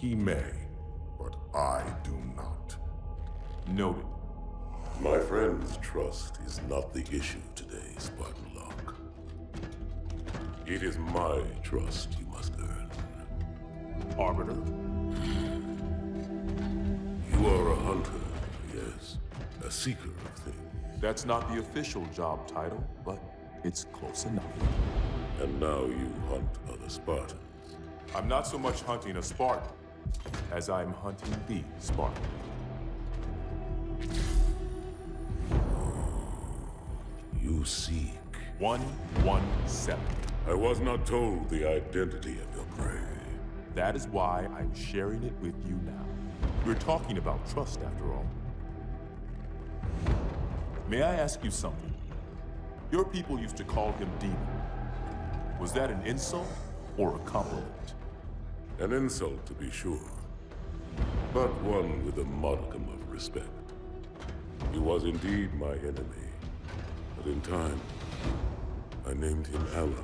He may, but I do not. Noted. My friend's trust is not the issue today, Spartan Locke. It is my trust you must earn. Arbiter? You are a hunter, yes. A seeker of things. That's not the official job title, but it's close enough. And now you hunt other Spartans. I'm not so much hunting a Spartan, as I'm hunting the Spartan. You seek. 117. I was not told the identity of your prey. That is why I'm sharing it with you now. We're talking about trust, after all. May I ask you something? Your people used to call him Demon. Was that an insult or a compliment? An insult, to be sure, but one with a modicum of respect. He was indeed my enemy, but in time, I named him ally,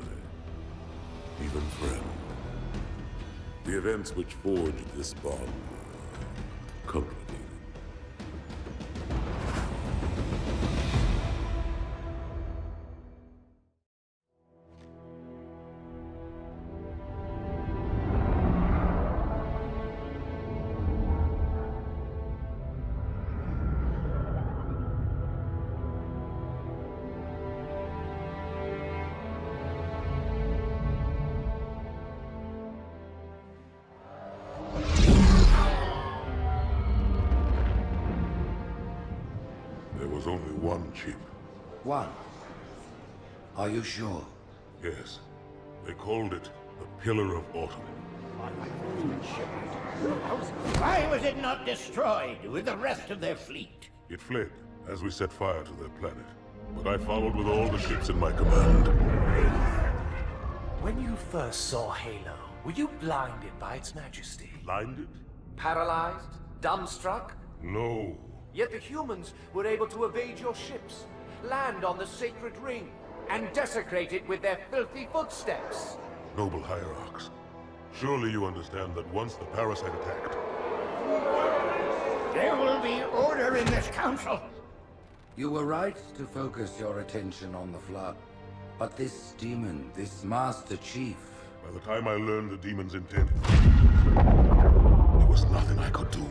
even friend. The events which forged this bond were complicated. There was only one chip. One? Are you sure? Yes. They called it the Pillar of Autumn. Why was it not destroyed with the rest of their fleet? It fled as we set fire to their planet. But I followed with all the ships in my command. When you first saw Halo, were you blinded by its majesty? Blinded? Paralyzed? Dumbstruck? No. Yet the humans were able to evade your ships, land on the sacred ring, and desecrate it with their filthy footsteps. Noble hierarchs, surely you understand that once the parasite attacked... There will be order in this council. You were right to focus your attention on the Flood. But this demon, this Master Chief... By the time I learned the demon's intent, there was nothing I could do.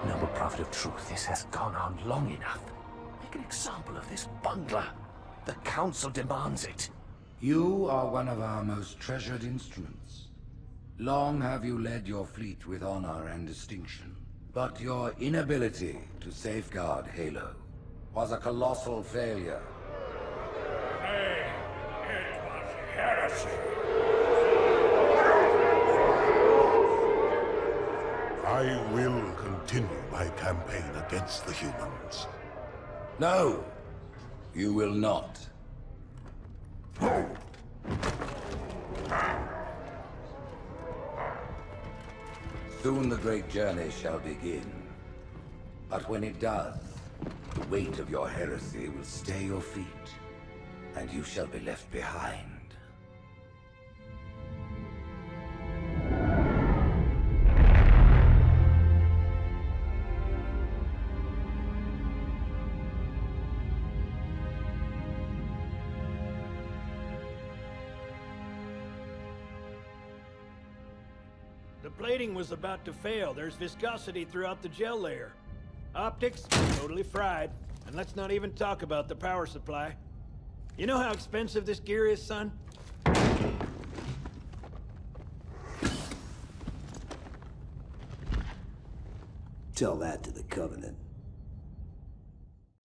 Noble prophet of truth, this has gone on long enough. Make an example of this bungler. The council demands it. You are one of our most treasured instruments. Long have you led your fleet with honor and distinction. But your inability to safeguard Halo was a colossal failure. Hey, it was heresy. I will continue my campaign against the humans. No, you will not. Soon the great journey shall begin. But when it does, the weight of your heresy will stay your feet, and you shall be left behind. The plating was about to fail. There's viscosity throughout the gel layer. Optics, totally fried. And let's not even talk about the power supply. You know how expensive this gear is, son? Tell that to the Covenant.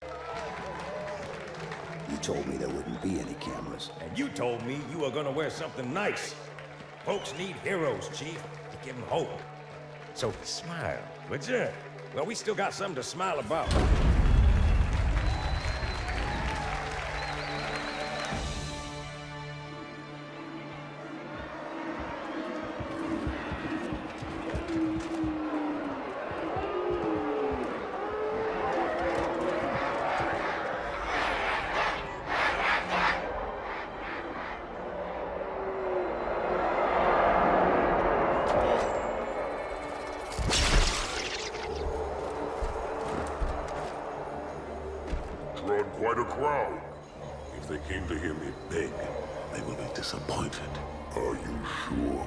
You told me there wouldn't be any cameras. And you told me you were gonna wear something nice. Folks need heroes, Chief, to give them hope. So smile, would you? Well, we still got something to smile about. drawn quite a crowd. If they came to hear me beg, they will be disappointed. Are you sure?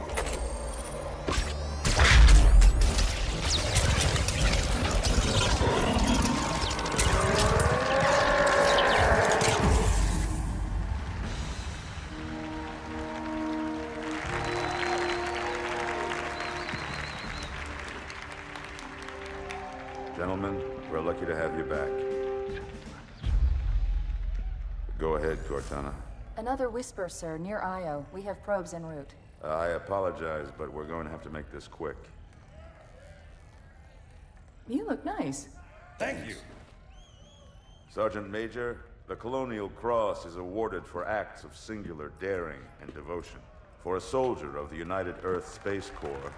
Gentlemen, we're lucky to have you back. Go ahead, Cortana. Another whisper, sir, near Io. We have probes en route. I apologize, but we're going to have to make this quick. You look nice. Thank you. Sergeant Major, the Colonial Cross is awarded for acts of singular daring and devotion. For a soldier of the United Earth Space Corps.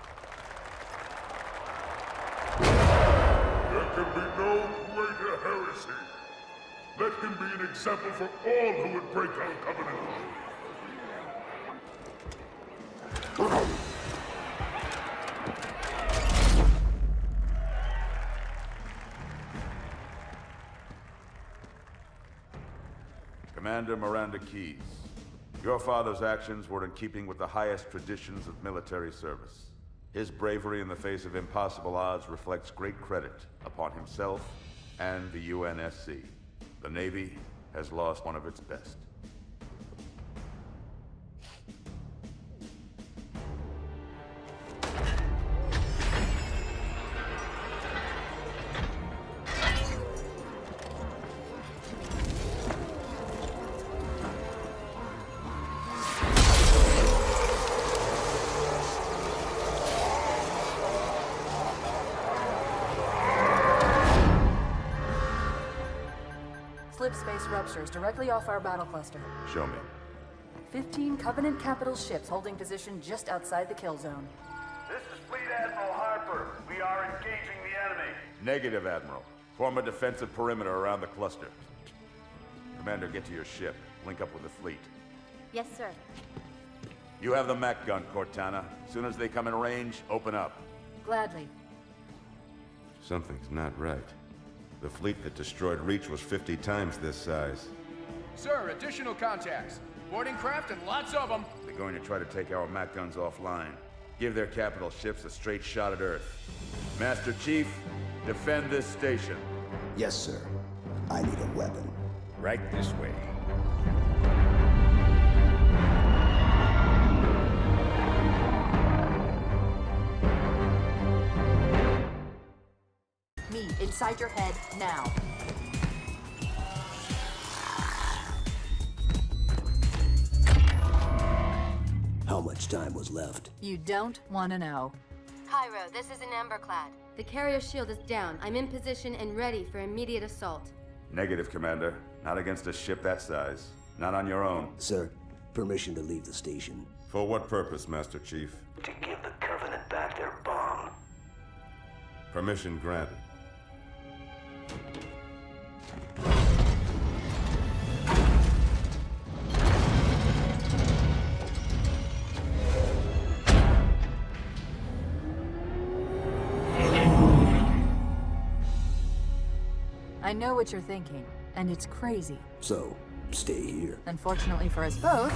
There can be no greater heresy. Let him be an example for all who would break our covenant. Commander Miranda Keyes, your father's actions were in keeping with the highest traditions of military service. His bravery in the face of impossible odds reflects great credit upon himself and the UNSC. The Navy has lost one of its best. Slip space ruptures directly off our battle cluster. Show me. 15 Covenant capital ships holding position just outside the kill zone. This is Fleet Admiral Harper. We are engaging the enemy. Negative, Admiral. Form a defensive perimeter around the cluster. Commander, get to your ship. Link up with the fleet. Yes, sir. You have the Mac gun, Cortana. As soon as they come in range, open up. Gladly. Something's not right. The fleet that destroyed Reach was 50 times this size. Sir, additional contacts. Boarding craft and lots of them. They're going to try to take our Mac guns offline. Give their capital ships a straight shot at Earth. Master Chief, defend this station. Yes, sir. I need a weapon. Right this way. Me, inside your head, now. How much time was left? You don't want to know. Cairo, this is an Emberclad. The carrier shield is down. I'm in position and ready for immediate assault. Negative, Commander. Not against a ship that size. Not on your own. Sir, permission to leave the station. For what purpose, Master Chief? To give the Covenant back their bomb. Permission granted. I know what you're thinking, and it's crazy. So, stay here. Unfortunately for us both,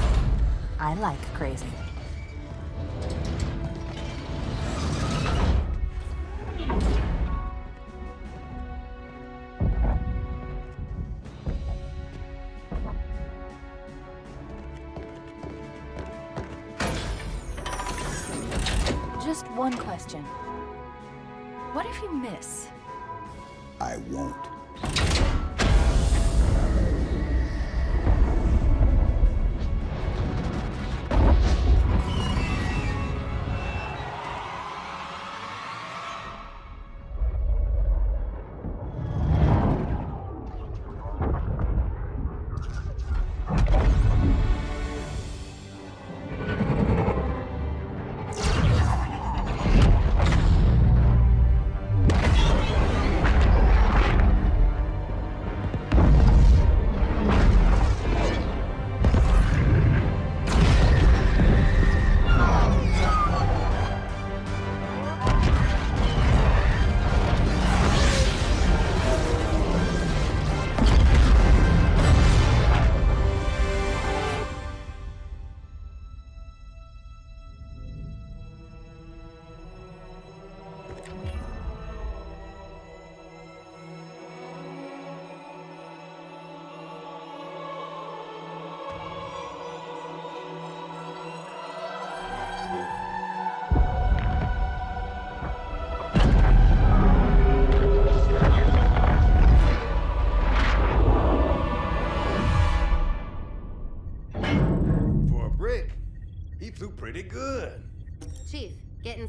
I like crazy. Just one question. What if you miss? I won't.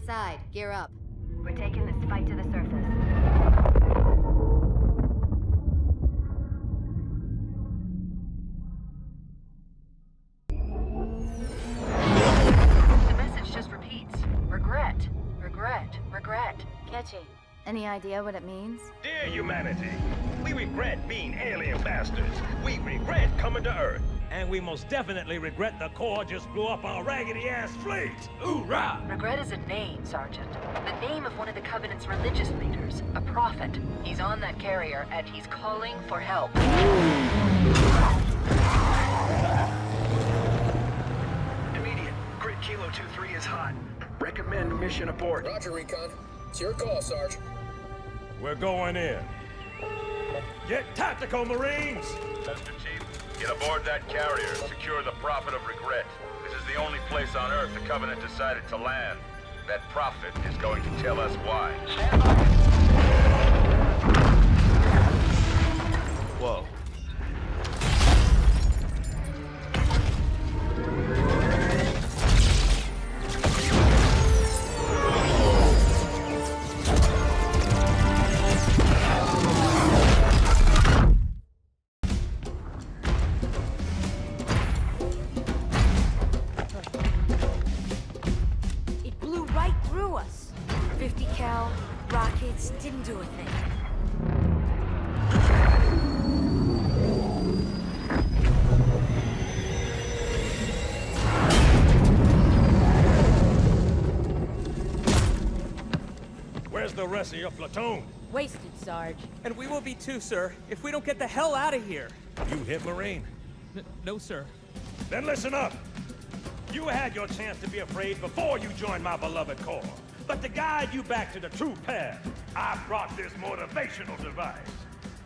inside. Gear up. We're taking this fight to the surface. The message just repeats. Regret. Regret. Regret. Catchy. Any idea what it means? Dear humanity, we regret being alien bastards. We regret coming to Earth. And we most definitely regret the Corps just blew up our raggedy-ass fleet. Hoorah! Regret is a name, Sergeant. The name of one of the Covenant's religious leaders. A prophet. He's on that carrier, and he's calling for help. Immediate. Grid Kilo 2-3 is hot. Recommend mission abort. Roger, Recon. It's your call, Sarge. We're going in. Get tactical, Marines! Master Chief, get aboard that carrier. Secure the Prophet of Regret. This is the only place on Earth the Covenant decided to land. That Prophet is going to tell us why. Whoa. It blew right through us. 50 cal, rockets, didn't do a thing. Where's the rest of your platoon? Wasted, Sarge. And we will be too, sir, if we don't get the hell out of here. You hit Marine? No, sir. Then listen up. You had your chance to be afraid before you joined my beloved Corps. But to guide you back to the true path, I brought this motivational device.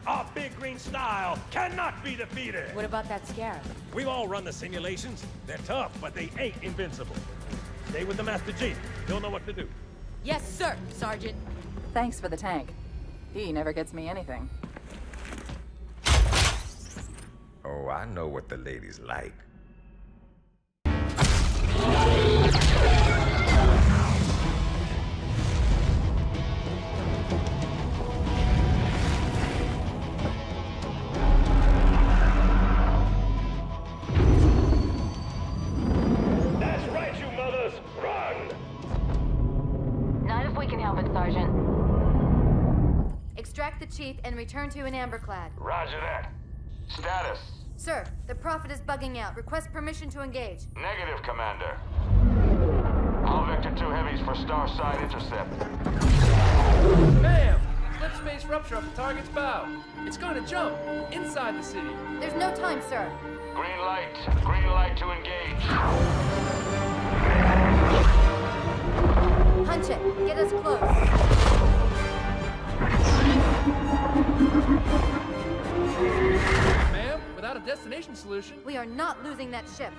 Our big green style cannot be defeated. What about that scarab? We've all run the simulations. They're tough, but they ain't invincible. Stay with the Master Chief. He'll know what to do. Yes, sir, Sergeant. Thanks for the tank. He never gets me anything. Oh, I know what the ladies like. That's right, you mothers! Run! Not if we can help it, Sergeant. Extract the chief and return to an amberclad. Roger that. Status. Sir, the Prophet is bugging out. Request permission to engage. Negative, Commander. All Vector 2 heavies for Starside intercept. Bam! Slip space rupture off the target's bow. It's going to jump inside the city. There's no time, sir. Green light. Green light to engage. Punch it. Get us close. Ma'am, without a destination solution. We are not losing that ship.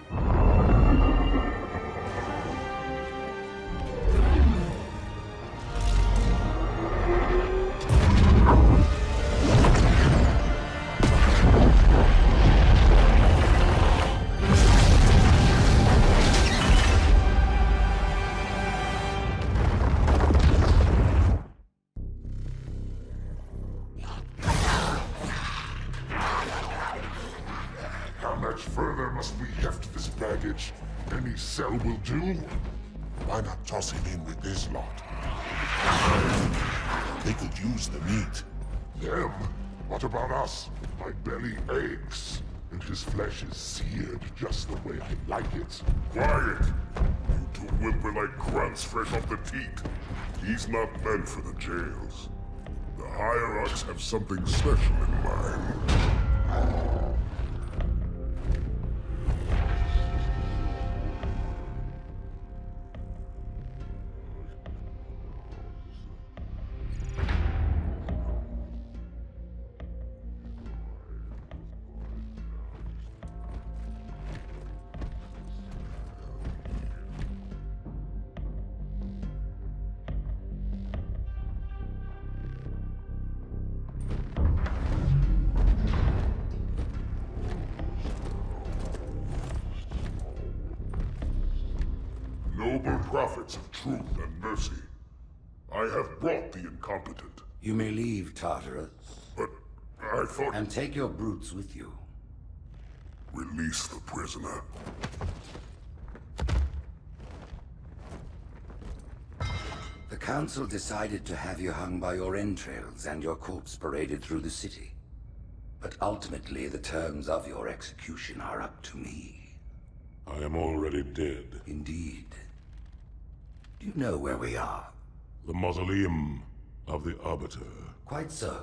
How much further must we heft this baggage? Any cell will do? Why not toss him in with this lot? They could use the meat. Them? What about us? My belly aches, and his flesh is seared just the way I like it. Quiet! You two whimper-like grunts fresh off the teat. He's not meant for the jails. The hierarchs have something special in mind. Noble prophets of truth and mercy. I have brought the incompetent. You may leave, Tartarus. But I thought... And take your brutes with you. Release the prisoner. The Council decided to have you hung by your entrails and your corpse paraded through the city. But ultimately, the terms of your execution are up to me. I am already dead. Indeed. Do you know where we are? The mausoleum of the Arbiter. Quite so.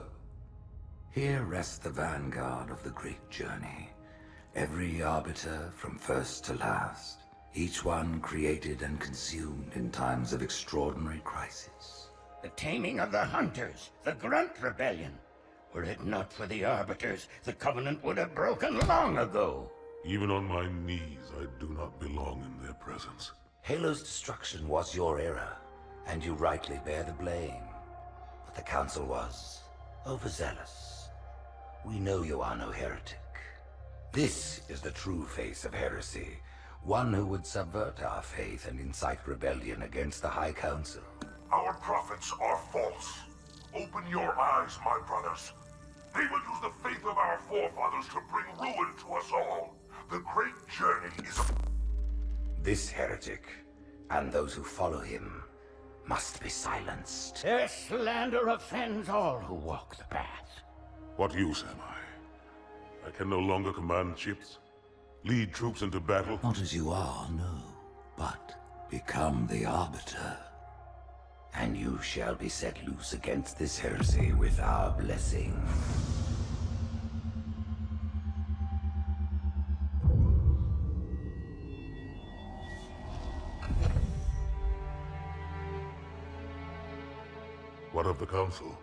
Here rests the vanguard of the great journey. Every Arbiter from first to last. Each one created and consumed in times of extraordinary crisis. The taming of the Hunters, the Grunt Rebellion. Were it not for the Arbiters, the Covenant would have broken long ago. Even on my knees, I do not belong in their presence. Halo's destruction was your error, and you rightly bear the blame. But the Council was overzealous. We know you are no heretic. This is the true face of heresy, one who would subvert our faith and incite rebellion against the High Council. Our prophets are false. Open your eyes, my brothers. They will use the faith of our forefathers to bring ruin to us all. The great journey is a... This heretic, and those who follow him, must be silenced. Their slander offends all who walk the path. What use am I? I can no longer command ships, lead troops into battle. Not as you are, no, but become the Arbiter. And you shall be set loose against this heresy with our blessing. What of the Council?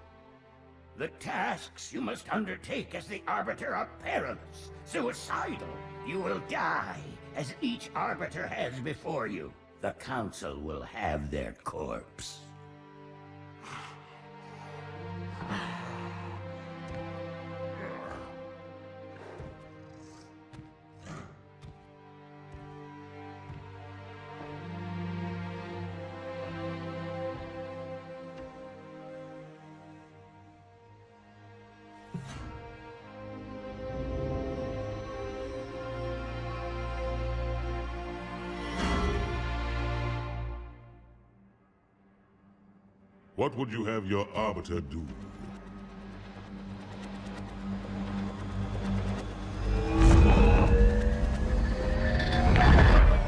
The tasks you must undertake as the Arbiter are perilous, suicidal. You will die, as each Arbiter has before you. The Council will have their corpse. What would you have your Arbiter do?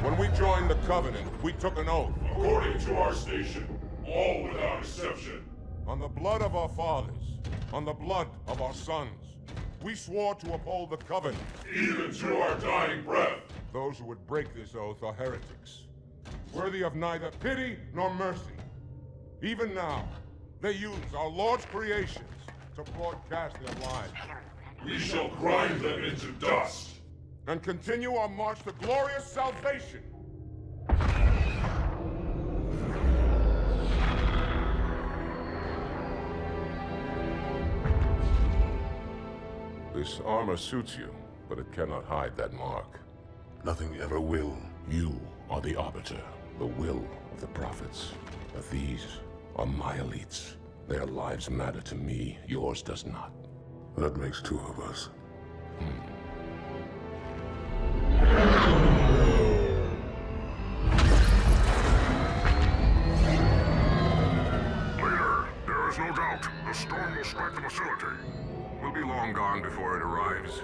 When we joined the Covenant, we took an oath. According to our station, all without exception. On the blood of our fathers, on the blood of our sons, we swore to uphold the Covenant. Even to our dying breath. Those who would break this oath are heretics, worthy of neither pity nor mercy. Even now, they use our Lord's creations to broadcast their lies. We shall grind them into dust. And continue our march to glorious salvation. This armor suits you, but it cannot hide that mark. Nothing ever will. You are the Arbiter, the will of the prophets. But these are my elites. Their lives matter to me, yours does not. That makes two of us. Leader, there is no doubt the storm will strike the facility. We'll be long gone before it arrives.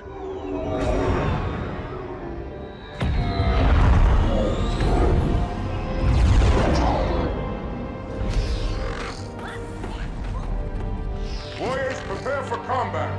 Warriors, prepare for combat!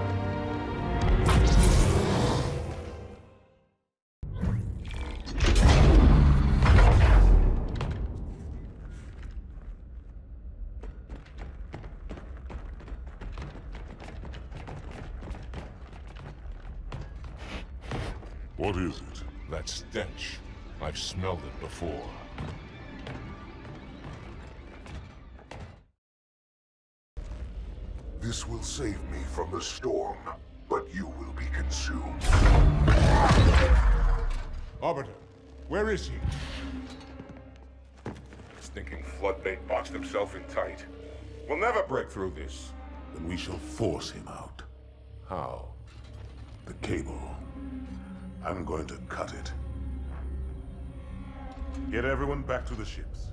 What is it? That stench. I've smelled it before. This will save me from the storm, but you will be consumed. Arbiter, where is he? stinking floodbait boxed himself in tight. We'll never break through this. Then we shall force him out. How? The cable. I'm going to cut it. Get everyone back to the ships.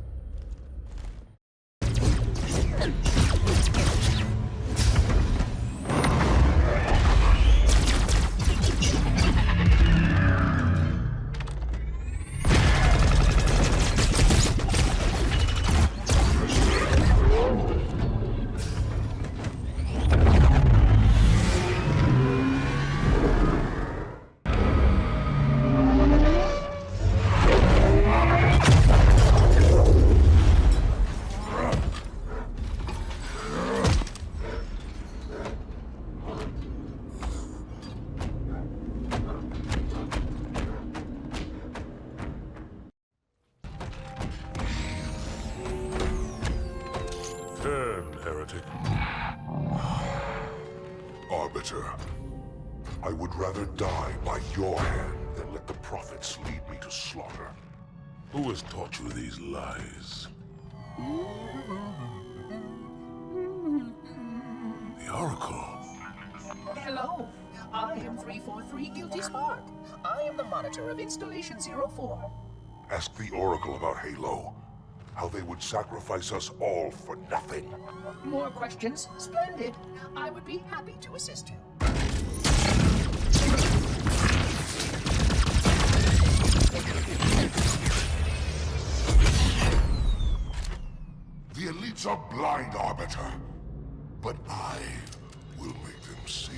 Turn, heretic. Arbiter, I would rather die by your hand than let the prophets lead me to slaughter. Who has taught you these lies? The Oracle. Hello, I am 343 Guilty Spark. I am the monitor of Installation 04. Ask the Oracle about Halo. How they would sacrifice us all for nothing. More questions? Splendid. I would be happy to assist you. The elites are blind, Arbiter. But I will make them see.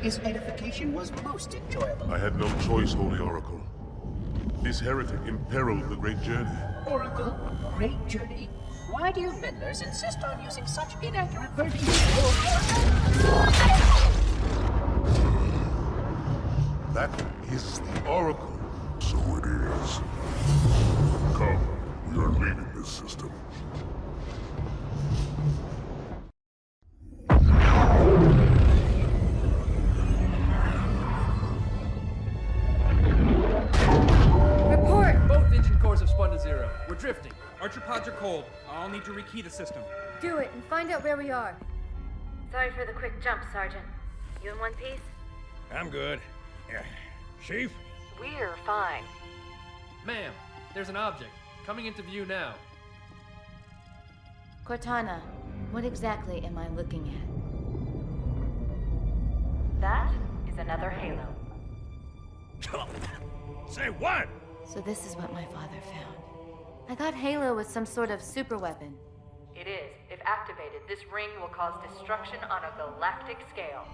His edification was most enjoyable. I had no choice, Holy Oracle. This heretic imperiled the great journey. Oracle, great journey. Why do you meddlers insist on using such inaccurate verbiage? That is the Oracle. So it is. Come, we are leaving this system. We're drifting. Archer pods are cold. I'll need to rekey the system. Do it and find out where we are. Sorry for the quick jump, Sergeant. You in one piece? I'm good. Chief? We're fine. Ma'am, there's an object. Coming into view now. Cortana, what exactly am I looking at? That is another Halo. Say what? So this is what my father found. I thought Halo was some sort of super weapon. It is. If activated, this ring will cause destruction on a galactic scale.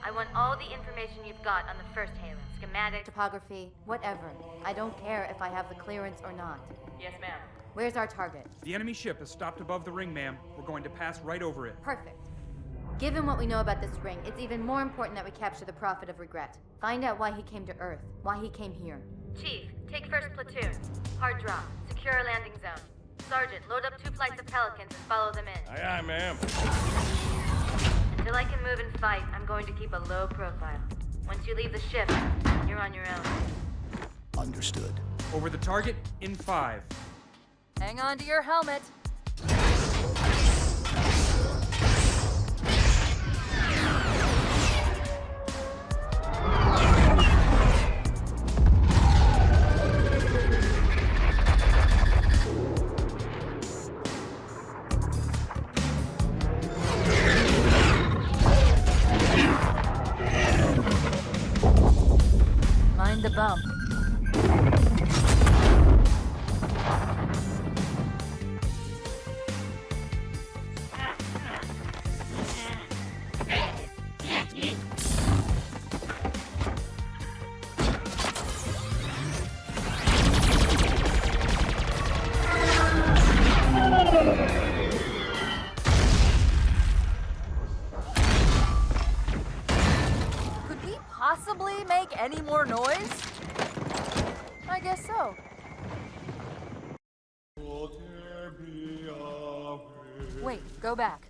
I want all the information you've got on the first Halo. Schematic, topography, whatever. I don't care if I have the clearance or not. Yes, ma'am. Where's our target? The enemy ship is stopped above the ring, ma'am. We're going to pass right over it. Perfect. Given what we know about this ring, it's even more important that we capture the Prophet of Regret. Find out why he came to Earth, why he came here. Chief, take first platoon. Hard drop. Secure our landing zone. Sergeant, load up 2 flights of Pelicans and follow them in. Aye, aye, ma'am. Until I can move and fight, I'm going to keep a low profile. Once you leave the ship, you're on your own. Understood. Over the target in 5. Hang on to your helmet. Mind the bump. Possibly make any more noise? I guess so. Wait, go back.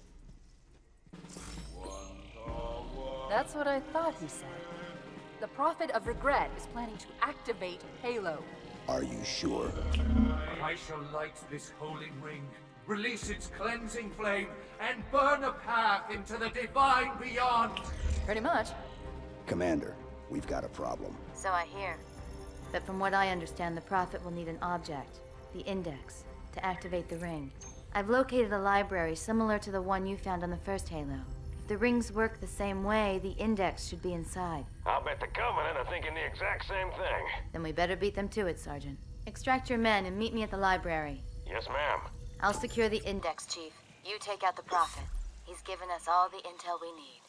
That's what I thought he said. The Prophet of Regret is planning to activate Halo. Are you sure? I shall light this holy ring, release its cleansing flame, and burn a path into the divine beyond. Pretty much. Commander, we've got a problem. So I hear. But from what I understand, the Prophet will need an object, the Index, to activate the ring. I've located a library similar to the one you found on the first Halo. If the rings work the same way, the Index should be inside. I'll bet the Covenant are thinking the exact same thing. Then we better beat them to it, Sergeant. Extract your men and meet me at the library. Yes, ma'am. I'll secure the Index, Chief. You take out the Prophet. He's given us all the intel we need.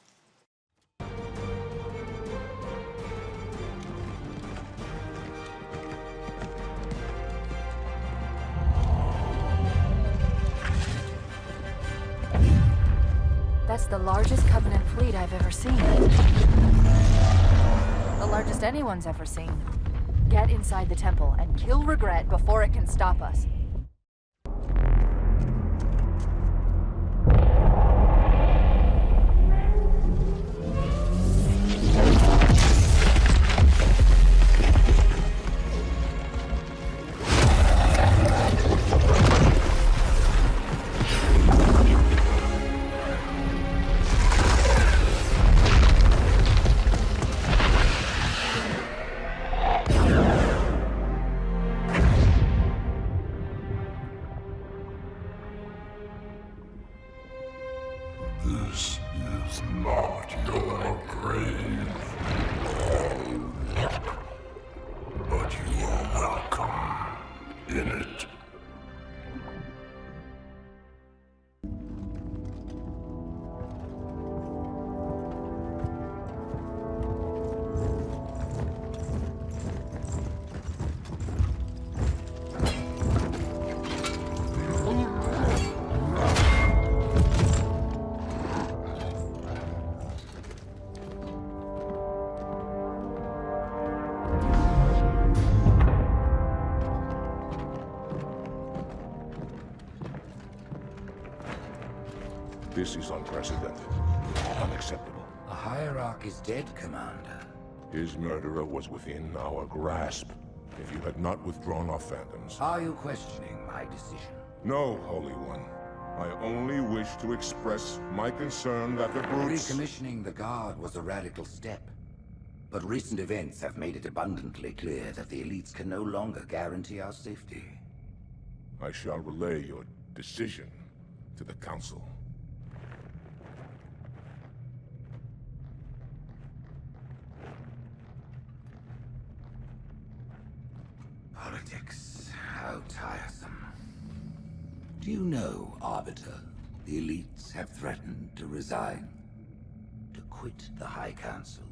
That's the largest Covenant fleet I've ever seen. The largest anyone's ever seen. Get inside the temple and kill Regret before it can stop us. This is not your grave, but you are welcome in it. This is unprecedented. Unacceptable. The Hierarch is dead, Commander. His murderer was within our grasp. If you had not withdrawn our phantoms... Are you questioning my decision? No, Holy One. I only wish to express my concern that the brutes... Recommissioning the Guard was a radical step. But recent events have made it abundantly clear that the elites can no longer guarantee our safety. I shall relay your decision to the Council. Politics, how tiresome. Do you know, Arbiter, the elites have threatened to resign, to quit the High Council,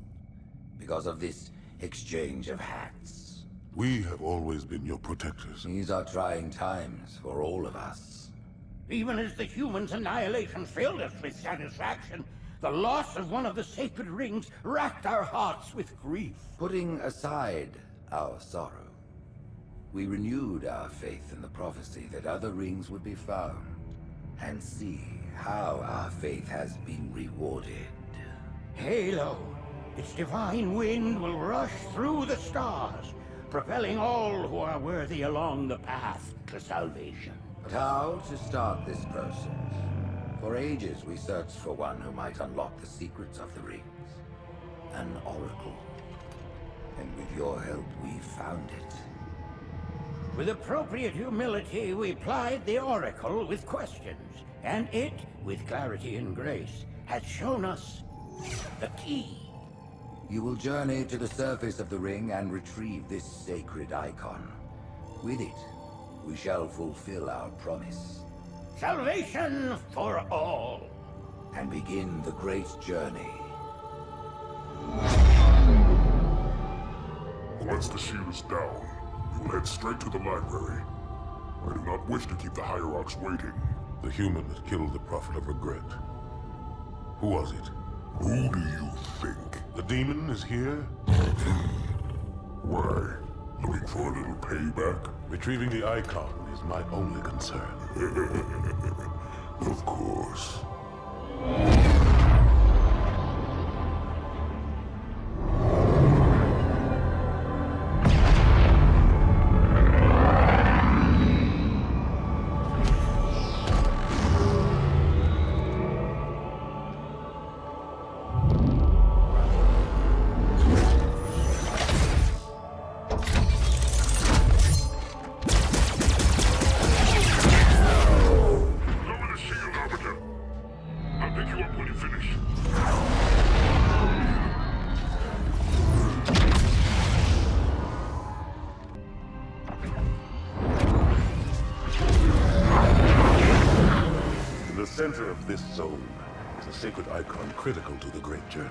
because of this exchange of hats? We have always been your protectors. These are trying times for all of us. Even as the humans' annihilation filled us with satisfaction, the loss of one of the sacred rings racked our hearts with grief. Putting aside our sorrow, we renewed our faith in the prophecy that other rings would be found, and see how our faith has been rewarded. Halo, its divine wind will rush through the stars, propelling all who are worthy along the path to salvation. But how to start this process? For ages we searched for one who might unlock the secrets of the rings. An oracle. And with your help, we found it. With appropriate humility, we plied the Oracle with questions, and it, with clarity and grace, has shown us the key. You will journey to the surface of the ring and retrieve this sacred icon. With it, we shall fulfill our promise. Salvation for all. And begin the great journey. Once the shield is down, we will head straight to the library. I do not wish to keep the Hierarchs waiting. The human that killed the Prophet of Regret. Who was it? Who do you think? The demon is here? Why? Looking for a little payback? Retrieving the icon is my only concern. Of course. In the center of this zone is a sacred icon critical to the Great Journey.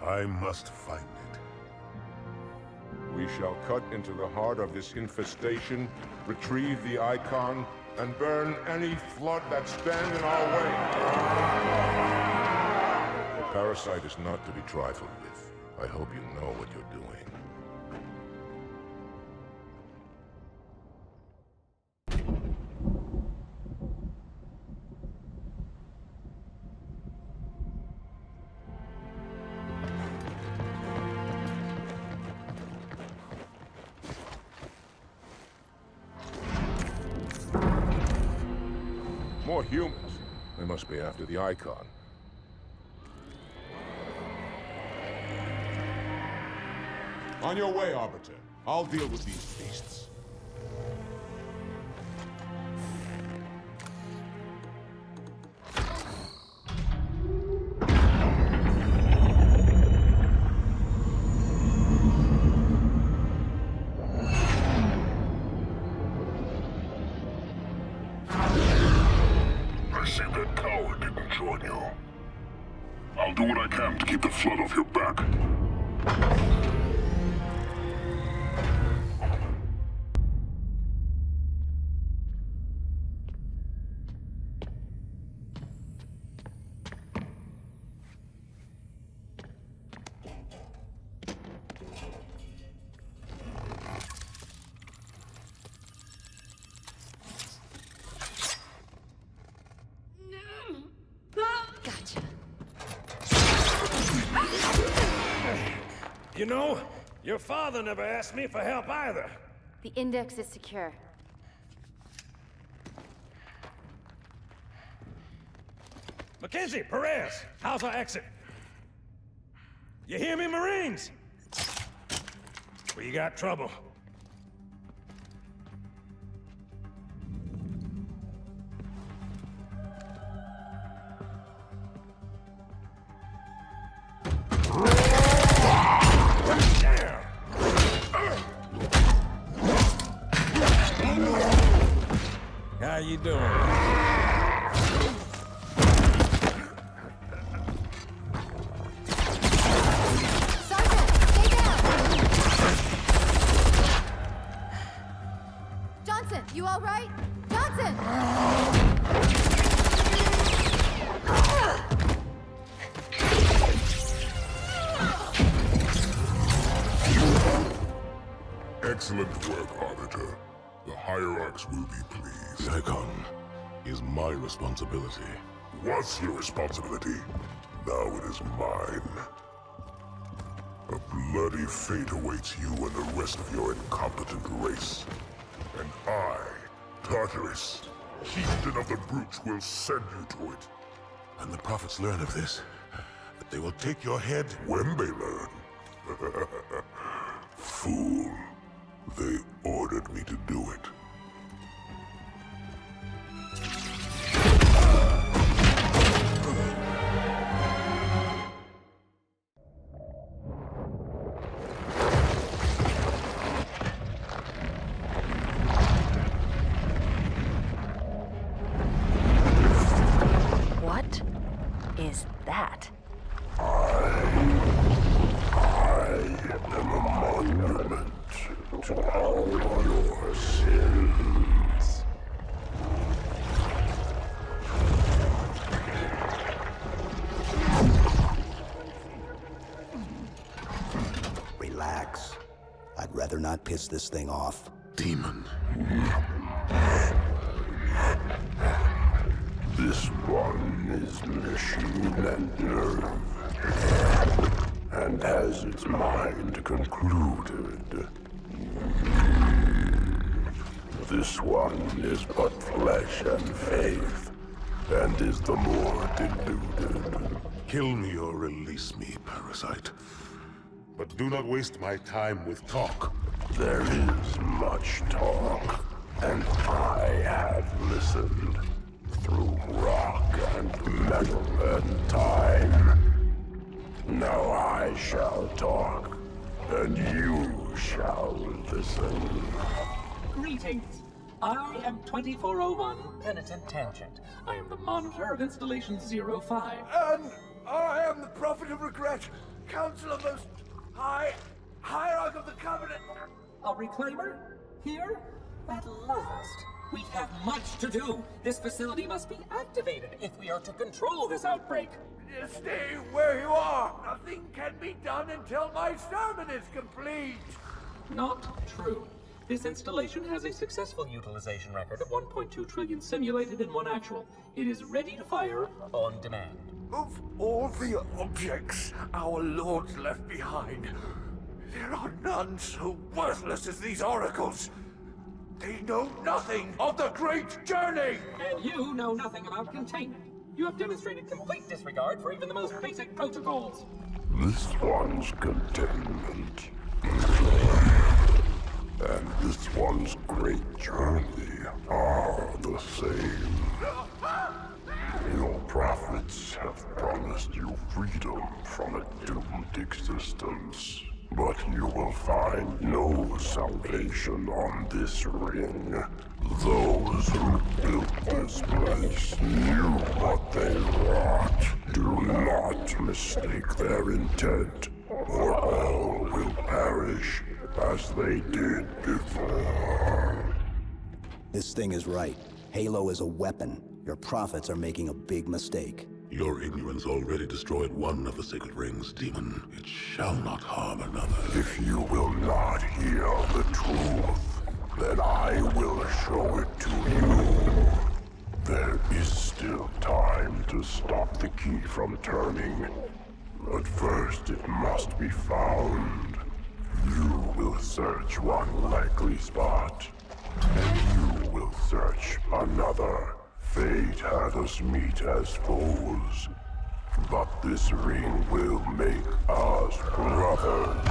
I must find it. We shall cut into the heart of this infestation, retrieve the icon, and burn any flood that stand in our way. The parasite is not to be trifled with. I hope you know what you're doing. More humans. They must be after the icon. On your way, Arbiter. I'll deal with these beasts. I see that coward didn't join you. I'll do what I can to keep the flood off your back. Gotcha. You know, your father never asked me for help either. The index is secure. Mackenzie, Perez, how's our exit? You hear me, Marines? We got trouble. How you doing? Johnson, you all right? Johnson! Excellent work, Arbiter. The hierarchs will be pleased. The icon is my responsibility. Was your responsibility. Now it is mine. A bloody fate awaits you and the rest of your incompetent race. And I, Tartarus, chieftain of the brutes, will send you to it. And the prophets learn of this, that they will take your head when they learn. Fool. They ordered me to do it. What is that? I am a monument to all your sins. Relax. I'd rather not piss this thing off. Demon. This one is machine and nerve, and has its mind concluded. This one is but flesh and faith, and is the more deluded. Kill me or release me, parasite. But do not waste my time with talk. There is much talk, and I have listened through rock and metal and time. Now I shall talk, and you shall listen. Greetings. I am 2401 Penitent Tangent. I am the monitor of Installation 05. And I am the Prophet of Regret, Council of Most High, Hierarch of the Covenant. A reclaimer? Here? At last. We have much to do. This facility must be activated if we are to control this outbreak. Stay where you are. Nothing can be done until my sermon is complete. Not true. This installation has a successful utilization record of 1.2 trillion simulated and 1 actual. It is ready to fire on demand. Of all the objects our lords left behind, there are none so worthless as these oracles. They know nothing of the great journey! And you know nothing about containment. You have demonstrated complete disregard for even the most basic protocols. This one's containment. And this one's great journey are the same. Your prophets have promised you freedom from a doomed existence. But you will find no salvation on this ring. Those who built this place knew what they wrought. Do not mistake their intent, or all will perish as they did before. This thing is right. Halo is a weapon. Your prophets are making a big mistake. Your ignorance already destroyed one of the sacred rings, demon. It shall not harm another. If you will not hear the truth, then I will show it to you. There is still time to stop the key from turning. But first it must be found. You will search one likely spot, and you will search another. Fate had us meet as foes, but this ring will make us brothers.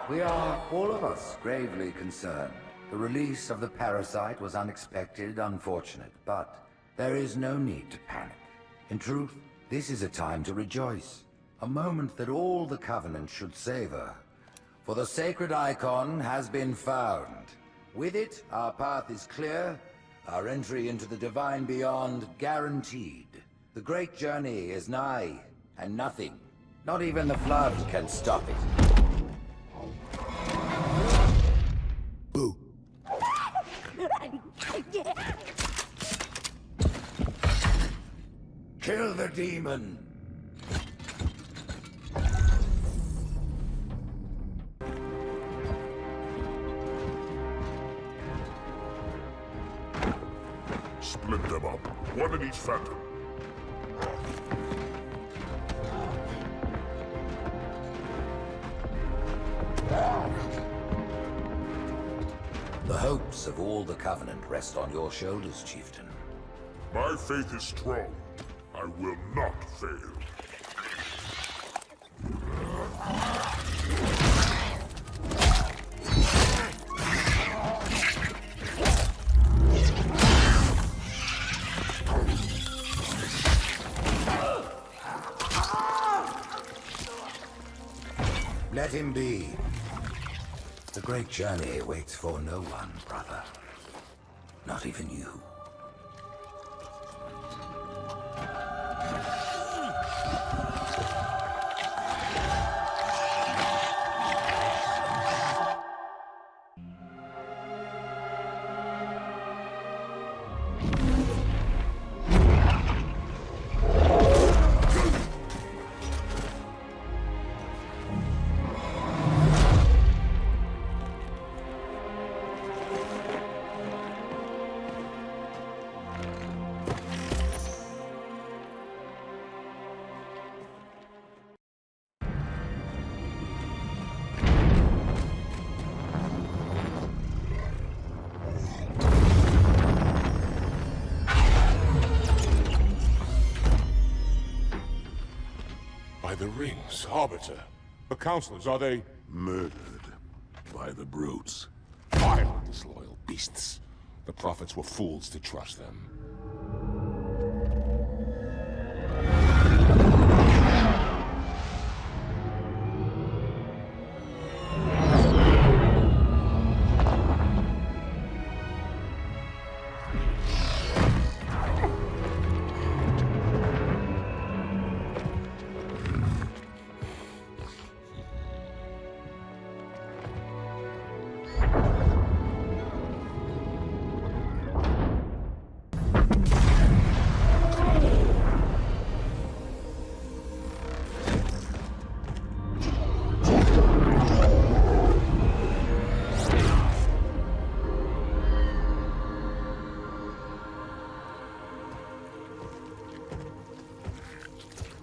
We are, all of us, gravely concerned. The release of the parasite was unexpected, unfortunate, but there is no need to panic. In truth, this is a time to rejoice. A moment that all the Covenant should savor. For the sacred icon has been found. With it, our path is clear, our entry into the divine beyond guaranteed. The great journey is nigh, and nothing, not even the flood, can stop it. Boo. Kill the demon! Split them up, one in each phantom. The hopes of all the Covenant rest on your shoulders, Chieftain. My faith is strong. I will not fail. Let him be. The great journey waits for no one, brother. Not even you. by the rings, Arbiter. The counselors, are they... Murdered by the brutes. Vile, disloyal beasts. The prophets were fools to trust them.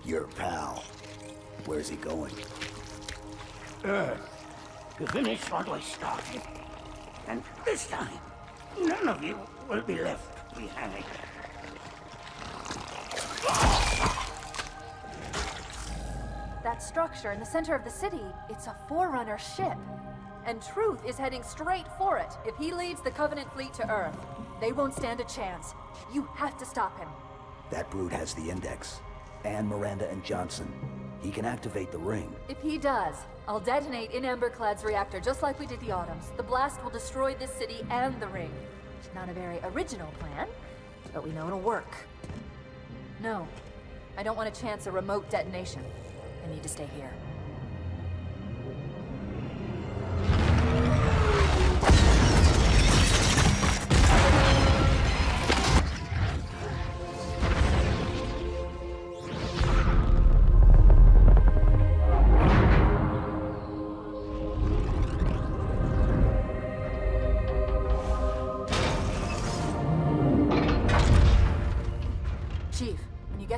Your pal. Where's he going? Earth, to finish what we started. And this time, none of you will be left behind. That structure in the center of the city, it's a Forerunner ship. And Truth is heading straight for it. If he leads the Covenant fleet to Earth, they won't stand a chance. You have to stop him. That brute has the Index. And Miranda and Johnson. He can activate the ring. If he does, I'll detonate in Amberclad's reactor just like we did the Autumns. The blast will destroy this city and the ring. Not a very original plan, but we know it'll work. No, I don't want to chance a remote detonation. I need to stay here.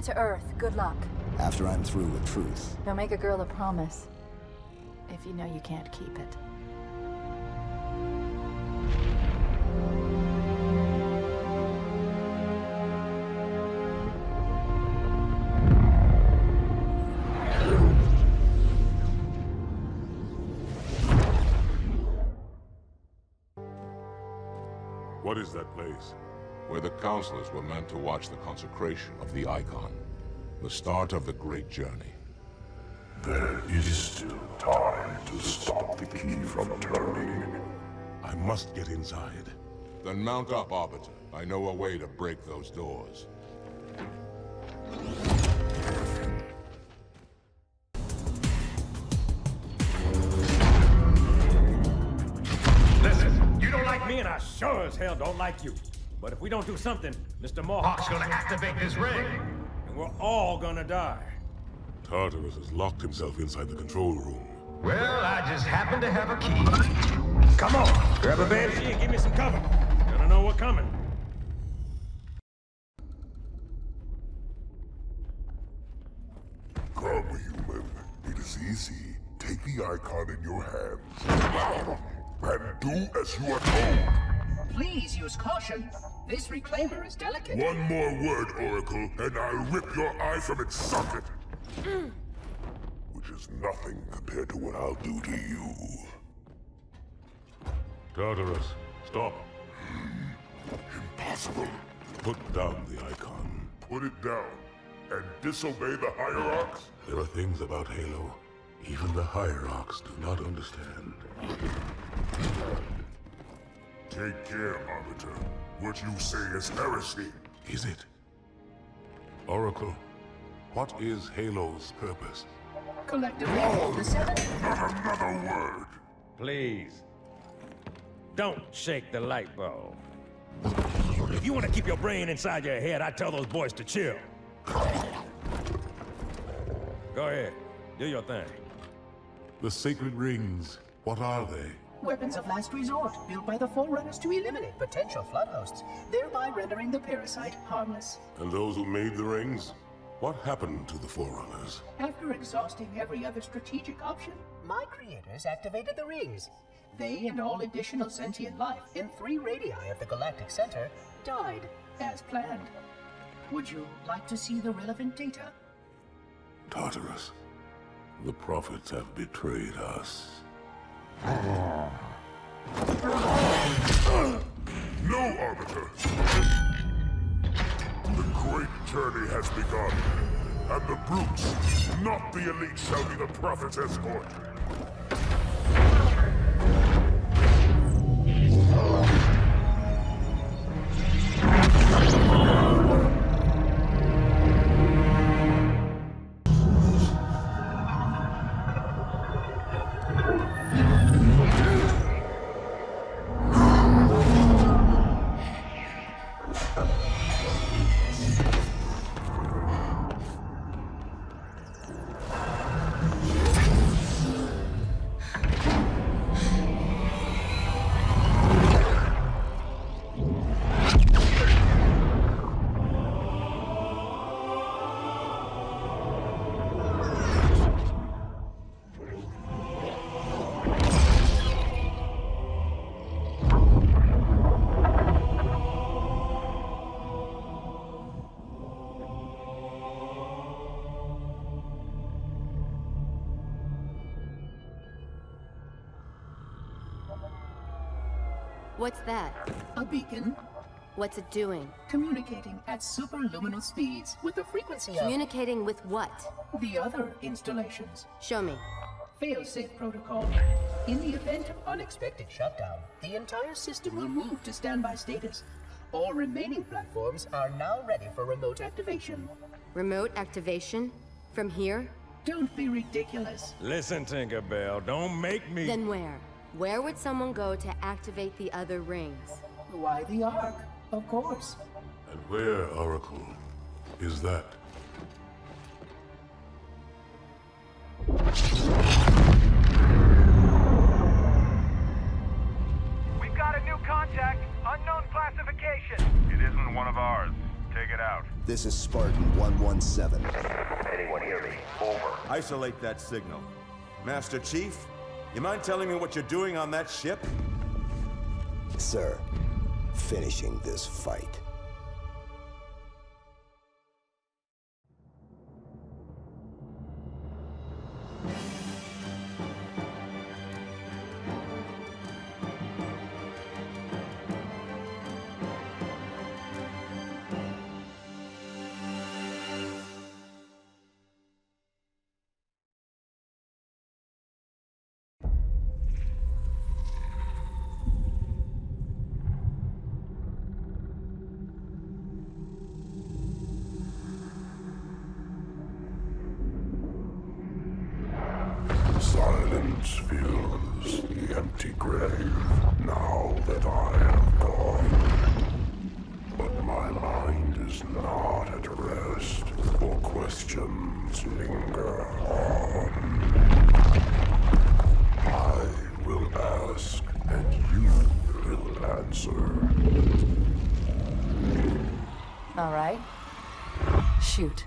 To Earth, good luck. After I'm through with Truth. Don't make a girl a promise if you know you can't keep it. What is that place? Where the counselors were meant to watch the consecration of the Icon. The start of the great journey. There is still time to stop the key from turning. I must get inside. Then mount up, Arbiter. I know a way to break those doors. Listen, you don't like me and I sure as hell don't like you. But if we don't do something, Mr. Mohawk's gonna activate this ring. And we're all gonna die. Tartarus has locked himself inside the control room. Well, I just happen to have a key. Come on, grab a banshee and give me some cover. Gonna know what's coming. Come, human. It is easy. Take the Icon in your hands. And do as you are told. Please use caution. This reclaimer is delicate. One more word, Oracle, and I'll rip your eye from its socket. Which is nothing compared to what I'll do to you. Tartarus, stop. Impossible. Put down the Icon. Put it down and disobey the Hierarchs? There are things about Halo even the Hierarchs do not understand. Take care, Arbiter. What you say is heresy. Is it? Oracle, what is Halo's purpose? Collectively, No, the seven. not another word. Please. Don't shake the light bulb. If you want to keep your brain inside your head, I tell those boys to chill. Go ahead. Do your thing. The sacred rings, what are they? Weapons of last resort, built by the Forerunners to eliminate potential flood hosts, thereby rendering the parasite harmless. And those who made the rings? What happened to the Forerunners? After exhausting every other strategic option, my creators activated the rings. They and all additional sentient life in 3 radii of the galactic center died as planned. Would you like to see the relevant data? Tartarus, The prophets have betrayed us. No, Arbiter! The great journey has begun, and the brutes, not the elite, shall be the prophet's escort. What's that? A beacon. What's it doing? Communicating at superluminal speeds with the frequency of... Communicating with what? The other installations. Show me. Fail-safe protocol. In the event of unexpected shutdown, the entire system will move to standby status. All remaining platforms are now ready for remote activation. Remote activation? From here? Don't be ridiculous. Listen, Tinkerbell, don't make me... Then where? Where would someone go to activate the other rings? Why the Ark? Of course. And where, Oracle, is that? We've got a new contact. Unknown classification. It isn't one of ours. Take it out. This is Spartan 117. Anyone hear me? Over. Isolate that signal. Master Chief, you mind telling me what you're doing on that ship? Sir, finishing this fight. Silence fills the empty grave now that I am gone. But my mind is not at rest, for questions linger on. I will ask, and you will answer. All right. Shoot.